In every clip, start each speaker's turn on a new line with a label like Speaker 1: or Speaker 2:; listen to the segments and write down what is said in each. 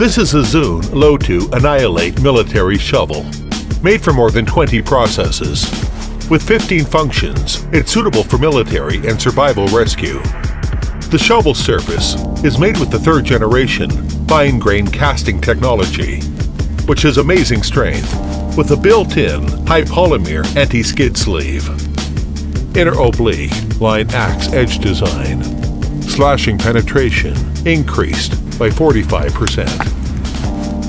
Speaker 1: This is a Zune Low-2 Annihilate military shovel. Made for more than 20 processes. With 15 functions, it's suitable for military and survival rescue. The shovel surface is made with the 3rd generation fine-grain casting technology, which has amazing strength with a built-in high-polymer anti-skid sleeve. Inner oblique line axe edge design. Slashing penetration increased by 45%.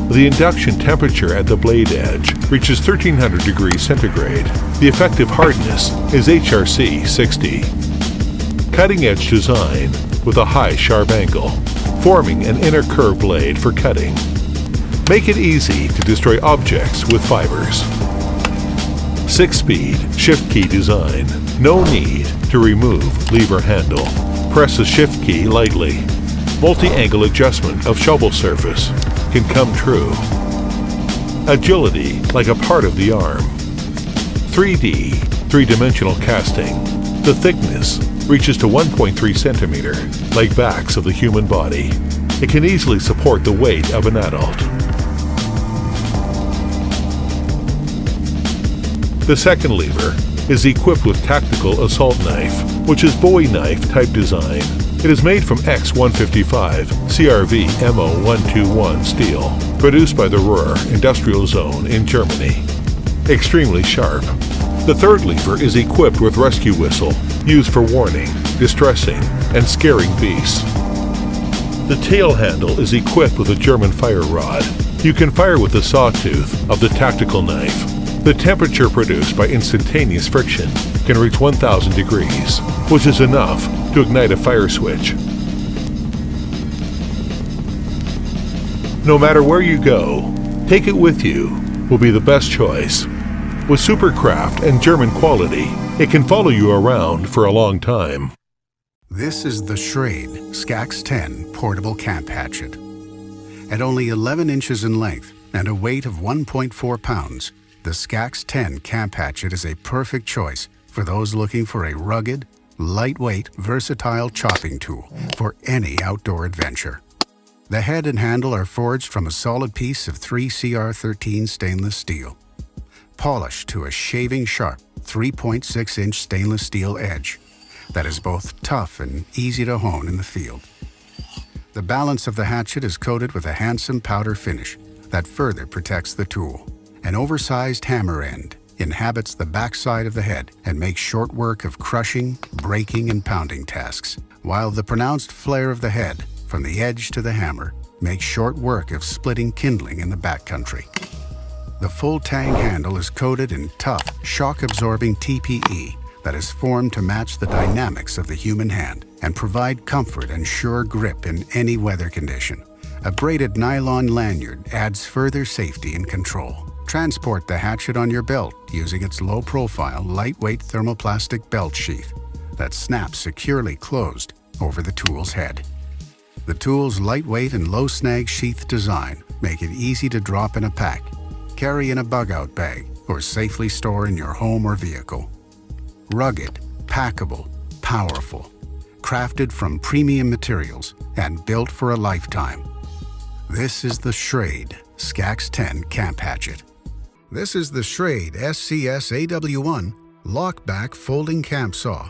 Speaker 1: The induction temperature at the blade edge reaches 1300 degrees centigrade. The effective hardness is HRC 60. Cutting edge design with a high sharp angle, forming an inner curved blade for cutting. Make it easy to destroy objects with fibers. 6-speed shift key design. No need to remove lever handle. Press the shift key lightly. Multi-angle adjustment of shovel surface can come true. Agility like a part of the arm. 3D, 3-dimensional casting. The thickness reaches to 1.3 centimeter, like backs of the human body. It can easily support the weight of an adult. The second lever is equipped with tactical assault knife, which is Bowie knife type design. It is made from X155 CRV MO121 steel, produced by the Ruhr Industrial Zone in Germany. Extremely sharp. The third lever is equipped with rescue whistle, used for warning, distressing, and scaring beasts. The tail handle is equipped with a German fire rod. You can fire with the sawtooth of the tactical knife. The temperature produced by instantaneous friction can reach 1000 degrees, which is enough to ignite a fire switch. No matter where you go, take it with you will be the best choice. With Supercraft and German quality, it can follow you around for a long time.
Speaker 2: This is the Schrade SCAX 10 portable camp hatchet. At only 11 inches in length and a weight of 1.4 pounds, the SCAX 10 camp hatchet is a perfect choice for those looking for a rugged, lightweight, versatile chopping tool for any outdoor adventure. The head and handle are forged from a solid piece of 3CR13 stainless steel, polished to a shaving sharp 3.6-inch stainless steel edge that is both tough and easy to hone in the field. The balance of the hatchet is coated with a handsome powder finish that further protects the tool. An oversized hammer end inhabits the backside of the head and makes short work of crushing, breaking, and pounding tasks, while the pronounced flare of the head from the edge to the hammer makes short work of splitting kindling in the backcountry. The full Tang handle is coated in tough, shock-absorbing TPE that is formed to match the dynamics of the human hand and provide comfort and sure grip in any weather condition. A braided nylon lanyard adds further safety and control. Transport the hatchet on your belt using its low-profile, lightweight thermoplastic belt sheath that snaps securely closed over the tool's head. The tool's lightweight and low-snag sheath design make it easy to drop in a pack, carry in a bug-out bag, or safely store in your home or vehicle. Rugged, packable, powerful, crafted from premium materials and built for a lifetime. This is the Schrade SCAX 10 camp hatchet. This is the Schrade SCS AW1 Lockback folding camp saw.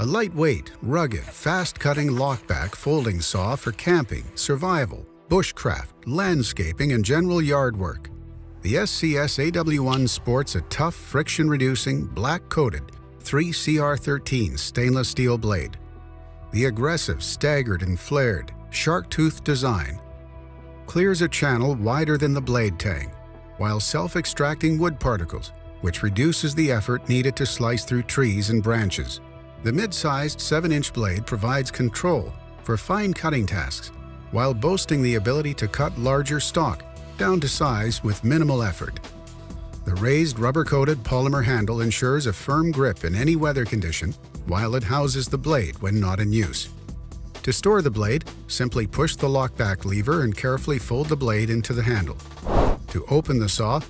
Speaker 2: A lightweight, rugged, fast-cutting lockback folding saw for camping, survival, bushcraft, landscaping, and general yard work. The SCS AW1 sports a tough, friction-reducing, black-coated 3CR13 stainless steel blade. The aggressive, staggered, and flared, shark-tooth design clears a channel wider than the blade tang, while self-extracting wood particles, which reduces the effort needed to slice through trees and branches. The mid-sized 7-inch blade provides control for fine cutting tasks, while boasting the ability to cut larger stock down to size with minimal effort. The raised rubber-coated polymer handle ensures a firm grip in any weather condition, while it houses the blade when not in use. To store the blade, simply push the lockback lever and carefully fold the blade into the handle. To open the saw,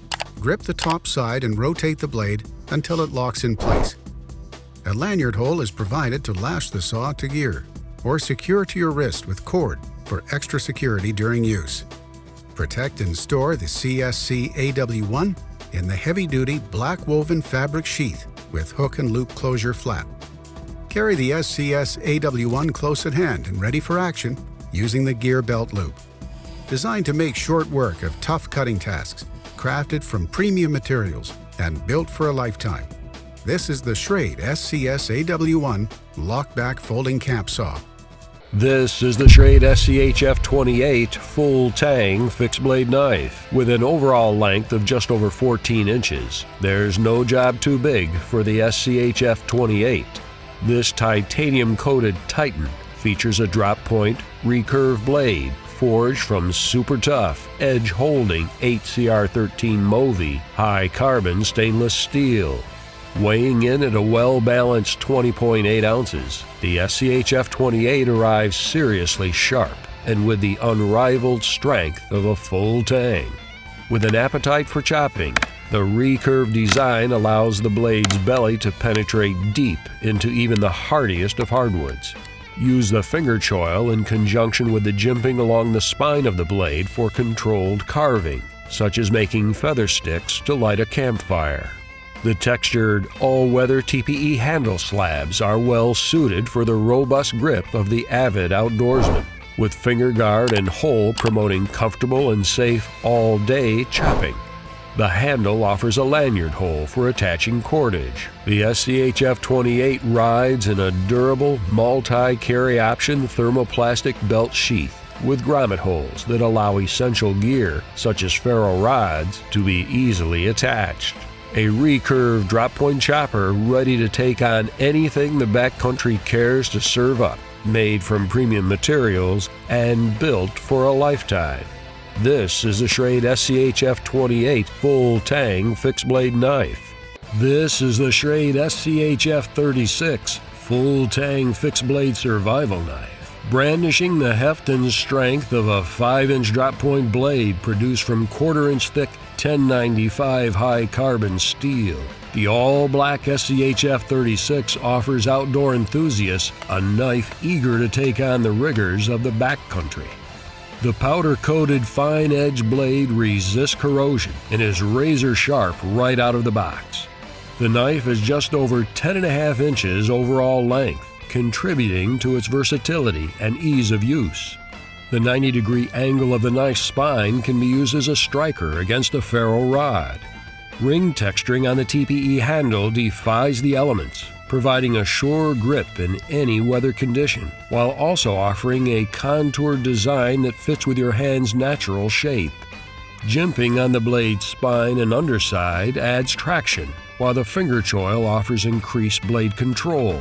Speaker 2: grip the top side and rotate the blade until it locks in place. A lanyard hole is provided to lash the saw to gear, or secure to your wrist with cord for extra security during use. Protect and store the CSC AW1 in the heavy-duty black woven fabric sheath with hook and loop closure flap. Carry the SCS AW1 close at hand and ready for action using the gear belt loop. Designed to make short work of tough cutting tasks, crafted from premium materials and built for a lifetime. This is the Schrade SCS AW1 Lockback Folding Camp Saw.
Speaker 3: This is the Schrade SCHF28 full Tang fixed blade knife with an overall length of just over 14 inches. There's no job too big for the SCHF28. This titanium-coated Titan features a drop-point, recurve blade forged from super tough, edge-holding 8CR13 Movi high-carbon stainless steel. Weighing in at a well-balanced 20.8 ounces, the SCHF28 arrives seriously sharp and with the unrivaled strength of a full Tang. With an appetite for chopping, the recurve design allows the blade's belly to penetrate deep into even the hardiest of hardwoods. Use the finger choil in conjunction with the jimping along the spine of the blade for controlled carving, such as making feather sticks to light a campfire. The textured, all-weather TPE handle slabs are well suited for the robust grip of the avid outdoorsman, with finger guard and hole promoting comfortable and safe all-day chopping. The handle offers a lanyard hole for attaching cordage. The SCHF28 rides in a durable, multi-carry option thermoplastic belt sheath with grommet holes that allow essential gear, such as ferro rods, to be easily attached. A recurve drop-point chopper ready to take on anything the backcountry cares to serve up, made from premium materials and built for a lifetime. This is the Schrade SCHF28 full Tang fixed blade knife. This is the Schrade SCHF36 full Tang fixed blade survival knife, brandishing the heft and strength of a 5-inch drop-point blade produced from quarter-inch thick 1095 high-carbon steel. The all-black SCHF36 offers outdoor enthusiasts a knife eager to take on the rigors of the backcountry. The powder-coated fine-edge blade resists corrosion and is razor-sharp right out of the box. The knife is just over 10.5 inches overall length, contributing to its versatility and ease of use. The 90-degree angle of the knife's spine can be used as a striker against a ferro rod. Ring texturing on the TPE handle defies the elements, providing a sure grip in any weather condition, while also offering a contoured design that fits with your hand's natural shape. Jimping on the blade's spine and underside adds traction, while the finger choil offers increased blade control.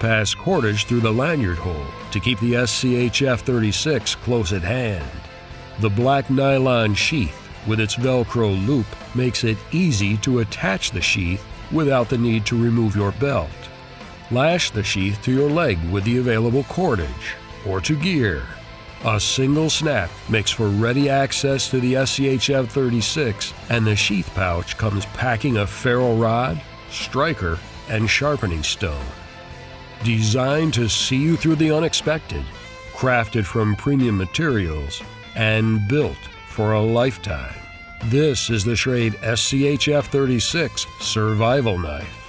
Speaker 3: Pass cordage through the lanyard hole to keep the SCHF36 close at hand. The black nylon sheath with its Velcro loop makes it easy to attach the sheath without the need to remove your belt. Lash the sheath to your leg with the available cordage or to gear. A single snap makes for ready access to the SCHF36, and the sheath pouch comes packing a ferro rod, striker, and sharpening stone. Designed to see you through the unexpected, crafted from premium materials, and built for a lifetime. This is the Schrade SCHF36 Survival Knife.